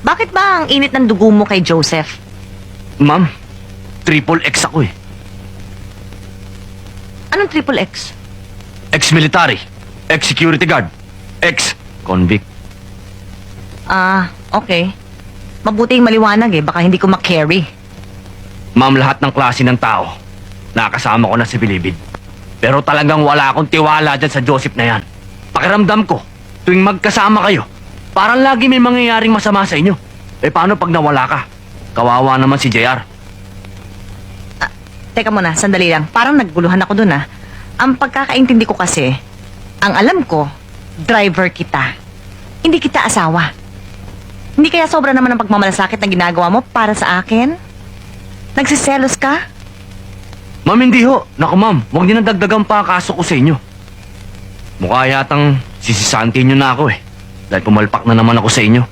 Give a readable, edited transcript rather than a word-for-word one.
Bakit ba ang init ng dugo mo kay Joseph? Ma'am, triple X ako eh. Anong triple X? Ex-military, ex-security guard, ex-convict. Okay. Mabuting maliwanag eh, baka hindi ko makarry. Ma'am, lahat ng klase ng tao, nakasama ko na si Bilibid. Pero talagang wala akong tiwala dyan sa Joseph na yan. Pakiramdam ko, tuwing magkasama kayo, parang lagi may mangyayaring masama sa inyo. Eh paano pag nawala ka? Kawawa naman si JR. Teka muna, sandali lang. Parang nagguluhan ako dun ah. Ang pagkakaintindi ko kasi, ang alam ko, driver kita. Hindi kita asawa. Hindi kaya sobra naman ang pagmamalasakit na ginagawa mo para sa akin? Nagsiselos ka? Ma'am, hindi ho. Naku ma'am, huwag niyo na dagdagan pa ang kaso ko sa inyo. Mukha yatang sisisantin niyo na ako eh. Dahil pumalpak na naman ako sa inyo.